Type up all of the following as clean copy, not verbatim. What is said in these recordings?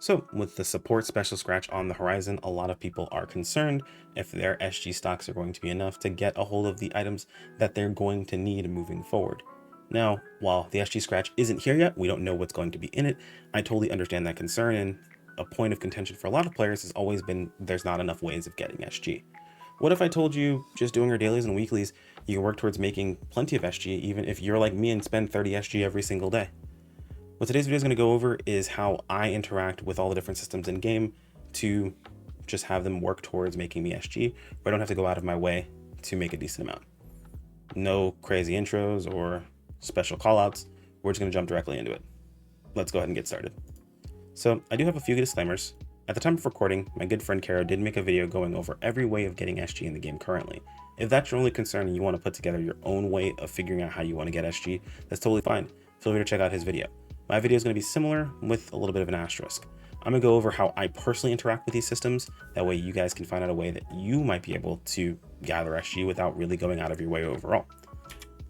So with the support special scratch on the horizon, a lot of people are concerned if their SG stocks are going to be enough to get a hold of the items that they're going to need moving forward. Now, while the SG scratch isn't here yet, we don't know what's going to be in it. I totally understand that concern, and a point of contention for a lot of players has always been there's not enough ways of getting SG. What if I told you just doing your dailies and weeklies, you can work towards making plenty of SG even if you're like me and spend 30 SG every single day? What today's video is going to go over is how I interact with all the different systems in game to just have them work towards making me SG, where I don't have to go out of my way to make a decent amount. No crazy intros or special callouts. We're just going to jump directly into it. Let's go ahead and get started. So I do have a few disclaimers. At the time of recording, my good friend Kara did make a video going over every way of getting SG in the game currently. If that's your only concern and you want to put together your own way of figuring out how you want to get SG, that's totally fine. Feel free to check out his video. My video is going to be similar with a little bit of an asterisk. I'm going to go over how I personally interact with these systems. That way you guys can find out a way that you might be able to gather SG without really going out of your way overall.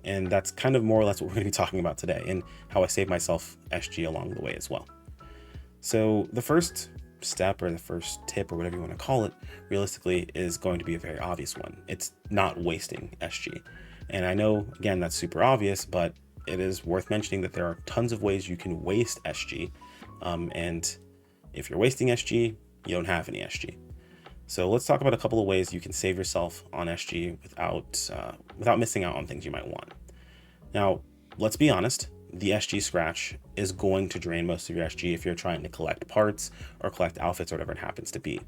And that's kind of more or less what we're going to be talking about today, and how I save myself SG along the way as well. So the first step, or the first tip, or whatever you want to call it, realistically is going to be a very obvious one. It's not wasting SG. And I know, again, that's super obvious, but it is worth mentioning that there are tons of ways you can waste SG. And if you're wasting SG, you don't have any SG. So let's talk about a couple of ways you can save yourself on SG without missing out on things you might want. Now, let's be honest, the SG scratch is going to drain most of your SG if you're trying to collect parts or collect outfits or whatever it happens to be.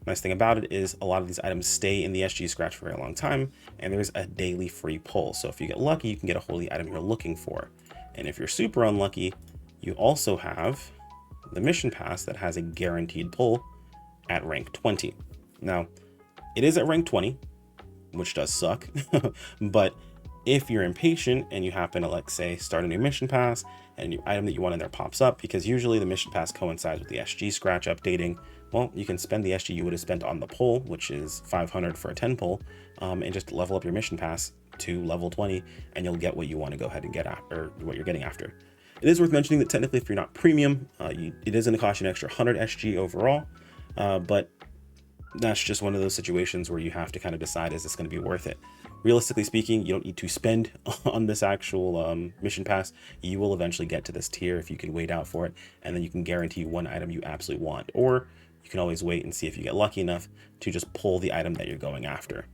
Nice thing about it is a lot of these items stay in the SG scratch for a very long time, and there's a daily free pull. So if you get lucky, you can get a hold of the item you're looking for. And if you're super unlucky, you also have the mission pass that has a guaranteed pull at rank 20. Now, it is at rank 20, which does suck, but if you're impatient and you happen to, like, say, start a new mission pass and a new item that you want in there pops up, because usually the mission pass coincides with the SG scratch updating, well, you can spend the SG you would have spent on the pull, which is 500 for a 10 pull, and just level up your mission pass to level 20, and you'll get what you want to go ahead and get after, or what you're getting after. It is worth mentioning that technically, if you're not premium, it is going to cost you an extra 100 SG overall, but that's just one of those situations where you have to kind of decide, is this going to be worth it? Realistically speaking, you don't need to spend on this actual mission pass. You will eventually get to this tier if you can wait out for it, and then you can guarantee one item you absolutely want. Or you can always wait and see if you get lucky enough to just pull the item that you're going after.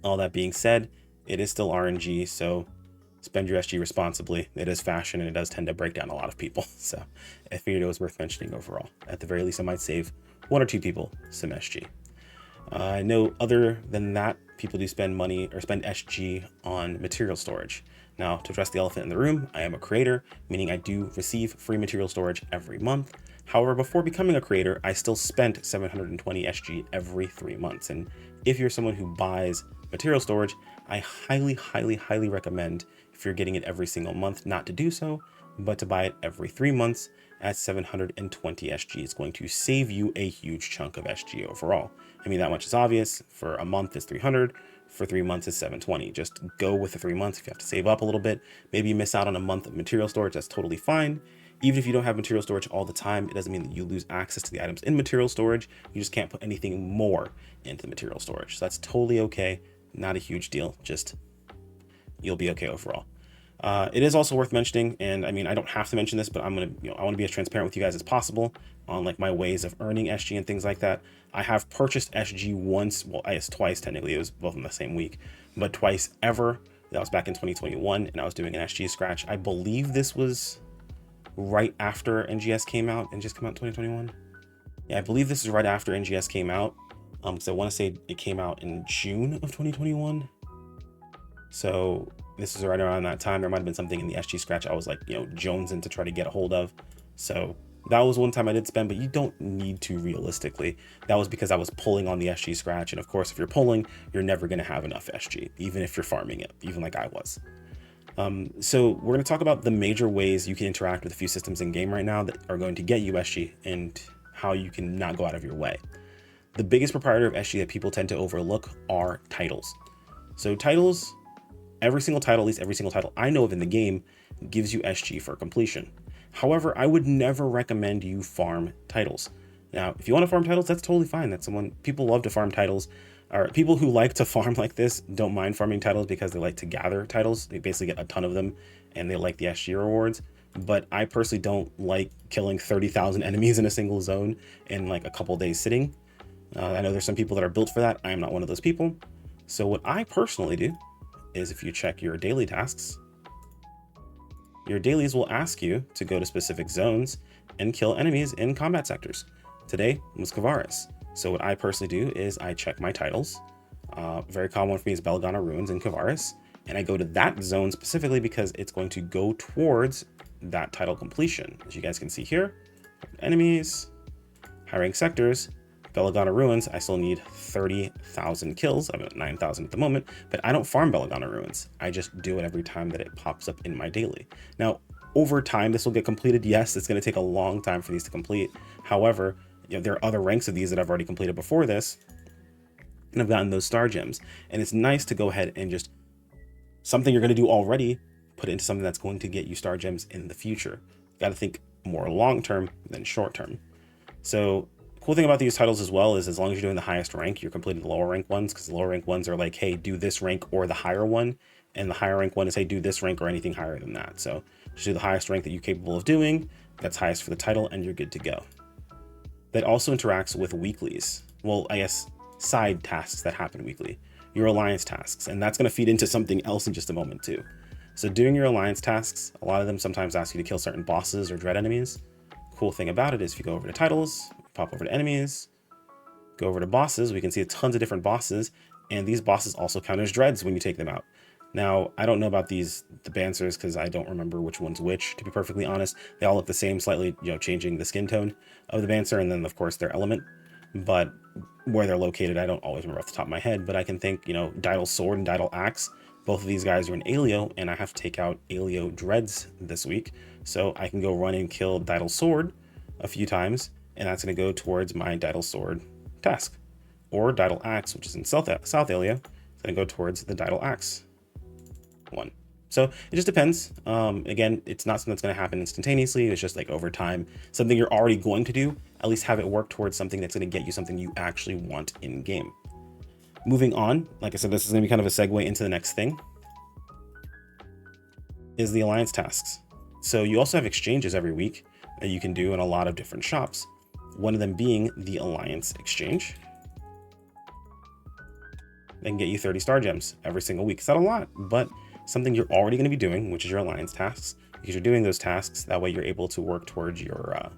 All that being said, it is still RNG, so spend your SG responsibly. It is fashion, and it does tend to break down a lot of people. So I figured it was worth mentioning overall. At the very least, I might save one or two people some SG. I know other than that, people do spend money or spend SG on material storage. Now, to address the elephant in the room, I am a creator, meaning I do receive free material storage every month. However, before becoming a creator, I still spent 720 SG every 3 months. And if you're someone who buys material storage, I highly, highly, highly recommend, if you're getting it every single month, not to do so, but to buy it every 3 months at 720 SG. It's going to save you a huge chunk of SG overall. I mean, that much is obvious. For a month is 300, for 3 months is 720. Just go with the 3 months. If you have to save up a little bit, maybe you miss out on a month of material storage, that's totally fine. Even if you don't have material storage all the time, it doesn't mean that you lose access to the items in material storage. You just can't put anything more into the material storage. So that's totally okay. Not a huge deal. Just, you'll be okay overall. It is also worth mentioning, and I mean, I don't have to mention this, but I want to be as transparent with you guys as possible on, like, my ways of earning SG and things like that. I have purchased SG once, well, I guess twice technically, it was both in the same week, but twice ever. That was back in 2021, and I was doing an SG scratch. I believe this was right after NGS came out. NGS came out in 2021. Yeah, I believe this is right after NGS came out. Because I want to say it came out in June of 2021. So this is right around that time. There might have been something in the SG scratch I was, like, jonesing to try to get a hold of. So that was one time I did spend, but you don't need to realistically. That was because I was pulling on the SG scratch. And of course, if you're pulling, you're never going to have enough SG, even if you're farming it, even like I was. So we're going to talk about the major ways you can interact with a few systems in game right now that are going to get you SG, and how you can not go out of your way. The biggest proprietor of SG that people tend to overlook are titles. So titles, every single title, at least every single title I know of in the game, gives you SG for completion. However, I would never recommend you farm titles. Now, if you want to farm titles, that's totally fine. That's someone, people love to farm titles, or people who like to farm like this don't mind farming titles because they like to gather titles. They basically get a ton of them and they like the SG rewards. But I personally don't like killing 30,000 enemies in a single zone in like a couple days sitting. I know there's some people that are built for that. I am not one of those people. So what I personally do is, if you check your daily tasks, your dailies will ask you to go to specific zones and kill enemies in combat sectors. Today was Kavaris. So what I personally do is I check my titles. Very common one for me is Belgana Ruins in Kavaris. And I go to that zone specifically because it's going to go towards that title completion. As you guys can see here, enemies, high rank sectors, Belgana Ruins, I still need 30,000 kills. I'm at 9,000 at the moment, but I don't farm Belgana Ruins. I just do it every time that it pops up in my daily. Now, over time, this will get completed. Yes, it's going to take a long time for these to complete. However, there are other ranks of these that I've already completed before this, and I've gotten those star gems. And it's nice to go ahead and just, something you're going to do already, put it into something that's going to get you star gems in the future. Got to think more long-term than short-term. So cool thing about these titles as well is, as long as you're doing the highest rank, you're completing the lower rank ones, because the lower rank ones are like, hey, do this rank or the higher one. And the higher rank one is, hey, do this rank or anything higher than that. So just do the highest rank that you're capable of doing. That's highest for the title, and you're good to go. That also interacts with weeklies. Well, I guess side tasks that happen weekly. Your alliance tasks, and that's going to feed into something else in just a moment too. So doing your alliance tasks, a lot of them sometimes ask you to kill certain bosses or dread enemies. Cool thing about it is, if you go over to titles, pop over to enemies, go over to bosses, we can see tons of different bosses, and these bosses also count as dreads when you take them out. Now, I don't know about the Bansers, because I don't remember which one's which, to be perfectly honest. They all look the same, slightly, changing the skin tone of the Banser, and then of course their element. But where they're located, I don't always remember off the top of my head, but I can think, Didal Sword and Didal Axe, both of these guys are in Alio, and I have to take out Alio Dreads this week. So I can go run and kill Didal Sword a few times, and that's going to go towards my Didal Sword task. Or Didal Axe, which is in South Alio, it's going to go towards the Didal Axe one. So it just depends. Again, it's not something that's going to happen instantaneously. It's just like over time, something you're already going to do, at least have it work towards something that's going to get you something you actually want in game. Moving on, like I said, this is going to be kind of a segue into the next thing, is the alliance tasks. So you also have exchanges every week that you can do in a lot of different shops. One of them being the alliance exchange. They can get you 30 star gems every single week. It's not a lot, but something you're already going to be doing, which is your alliance tasks, because you're doing those tasks. That way you're able to work towards your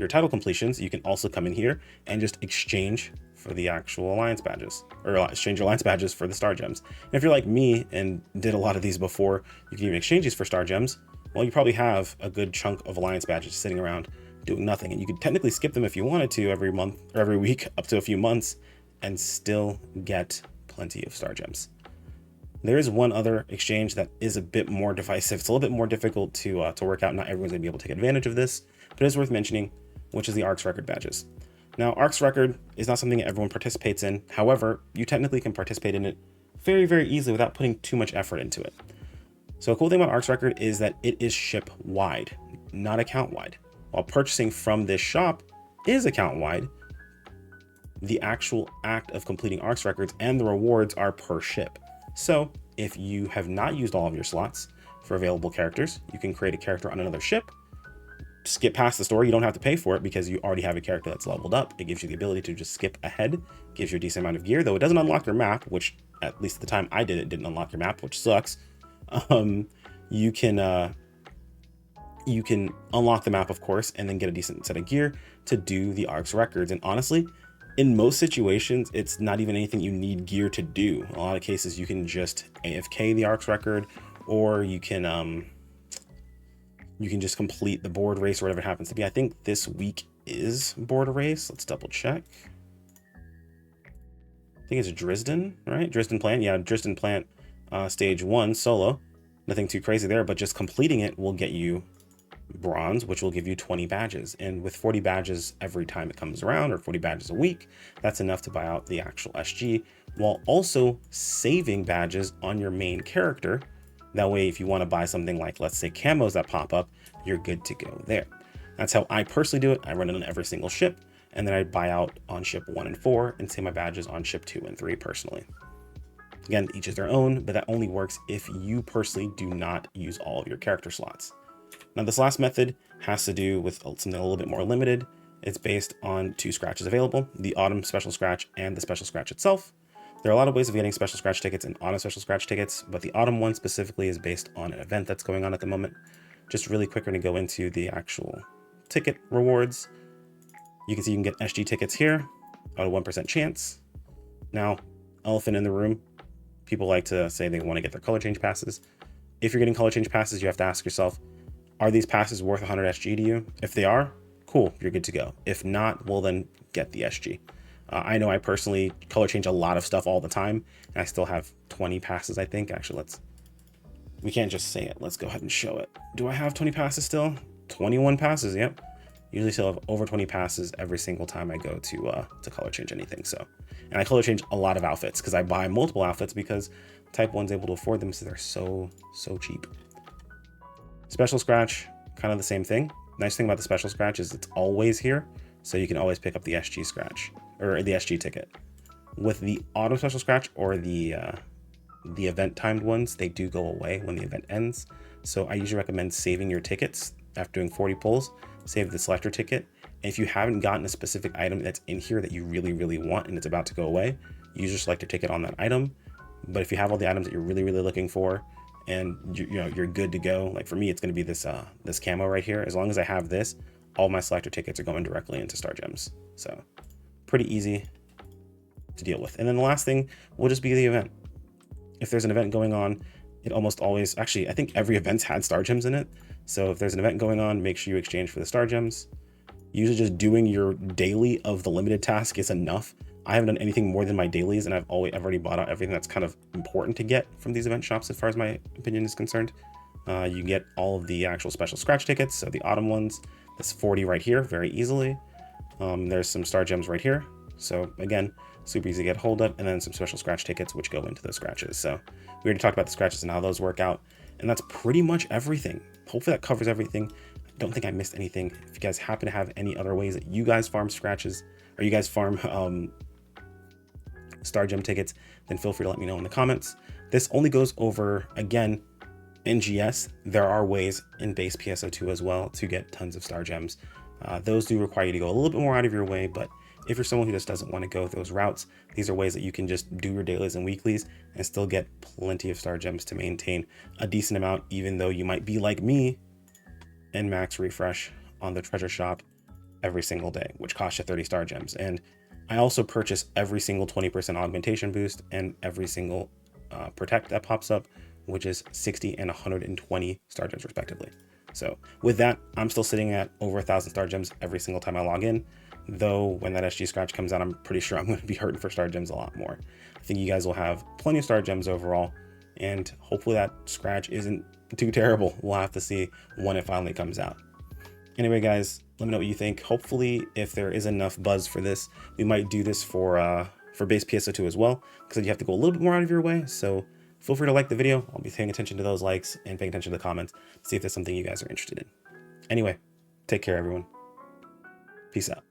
title completions. You can also come in here and just exchange for the actual alliance badges, or exchange your alliance badges for the star gems. And if you're like me and did a lot of these before, you can even exchange these for star gems. Well, you probably have a good chunk of alliance badges sitting around doing nothing, and you could technically skip them if you wanted to every month or every week up to a few months and still get plenty of star gems. There is one other exchange that is a bit more divisive. It's a little bit more difficult to work out. Not everyone's gonna be able to take advantage of this, but it's worth mentioning, which is the Arks record badges. Now, Arks record is not something that everyone participates in. However, you technically can participate in it very, very easily without putting too much effort into it. So a cool thing about Arks record is that it is ship wide, not account wide. While purchasing from this shop is account wide, the actual act of completing Arks records and the rewards are per ship. So if you have not used all of your slots for available characters, you can create a character on another ship, skip past the story. You don't have to pay for it because you already have a character that's leveled up. It gives you the ability to just skip ahead, gives you a decent amount of gear, though it doesn't unlock your map, which at least at the time I did, it didn't unlock your map, which sucks. You can unlock the map, of course, and then get a decent set of gear to do the Arks records. And honestly, in most situations, it's not even anything you need gear to do. In a lot of cases, you can just AFK the Arks record, or you can just complete the board race or whatever it happens to be. I think this week is board race. Let's double check. I think it's Drisden, right? Drisden Plant. Yeah, Drisden Plant stage 1 solo. Nothing too crazy there, but just completing it will get you bronze, which will give you 20 badges. And with 40 badges every time it comes around, or 40 badges a week, that's enough to buy out the actual SG, while also saving badges on your main character That way, if you want to buy something like, let's say, camos that pop up, you're good to go there. That's how I personally do it. I run it on every single ship, and then I buy out on ship 1 and 4 and save my badges on ship 2 and 3 personally. Again, each is their own, but that only works if you personally do not use all of your character slots. Now, this last method has to do with something a little bit more limited. It's based on 2 scratches available, the Autumn Special Scratch and the Special Scratch itself. There are a lot of ways of getting Special Scratch tickets and Autumn Special Scratch tickets, but the Autumn one specifically is based on an event that's going on at the moment. Just really quick, we're going to go into the actual ticket rewards. You can see you can get SG tickets here at a 1% chance. Now, elephant in the room, people like to say they want to get their color change passes. If you're getting color change passes, you have to ask yourself, are these passes worth 100 SG to you? If they are, cool, you're good to go. If not, well then get the SG. I know I personally color change a lot of stuff all the time, and I still have 20 passes, I think. Actually, we can't just say it. Let's go ahead and show it. Do I have 20 passes still? 21 passes, yep. Usually still have over 20 passes every single time I go to color change anything. So, and I color change a lot of outfits because I buy multiple outfits because Type 1's able to afford them, so they're so cheap. Special Scratch, kind of the same thing. Nice thing about the Special Scratch is it's always here, so you can always pick up the SG Scratch, or the SG ticket. With the Autumn Special Scratch or the event timed ones, they do go away when the event ends. So I usually recommend saving your tickets after doing 40 pulls, save the selector ticket. And if you haven't gotten a specific item that's in here that you really want and it's about to go away, use your selector ticket on that item. But if you have all the items that you're really looking for and you're good to go, like for me, it's going to be this this camo right here. As long as I have this, all my selector tickets are going directly into Star Gems. So pretty easy to deal with. And then the last thing will just be the event. If there's an event going on, it almost always, actually, I think every event's had Star Gems in it. So if there's an event going on, make sure you exchange for the Star Gems. Usually just doing your daily of the limited task is enough. I haven't done anything more than my dailies, and I've already bought out everything that's kind of important to get from these event shops as far as my opinion is concerned. You can get all of the actual Special Scratch tickets, so the Autumn ones. That's 40 right here, very easily. There's some Star Gems right here. So again, super easy to get hold of, and then some Special Scratch tickets, which go into those scratches. So we already talked about the scratches and how those work out, and that's pretty much everything. Hopefully that covers everything. I don't think I missed anything. If you guys happen to have any other ways that you guys farm scratches, or you guys farm Star Gem tickets, then feel free to let me know in the comments. This only goes over, again, NGS. There are ways in base PSO2 as well to get tons of Star Gems. Those do require you to go a little bit more out of your way, but if you're someone who just doesn't want to go those routes, these are ways that you can just do your dailies and weeklies and still get plenty of Star Gems to maintain a decent amount, even though you might be like me and max refresh on the treasure shop every single day, which costs you 30 Star Gems. And I also purchase every single 20% augmentation boost and every single protect that pops up, which is 60 and 120 Star Gems respectively. So with that, I'm still sitting at over 1,000 Star Gems every single time I log in, though when that SG Scratch comes out, I'm pretty sure I'm going to be hurting for Star Gems a lot more. I think you guys will have plenty of Star Gems overall, and hopefully that Scratch isn't too terrible. We'll have to see when it finally comes out. Anyway, guys, let me know what you think. Hopefully, if there is enough buzz for this, we might do this for base PSO2 as well, because you have to go a little bit more out of your way. So feel free to like the video. I'll be paying attention to those likes and paying attention to the comments to see if there's something you guys are interested in. Anyway, take care, everyone. Peace out.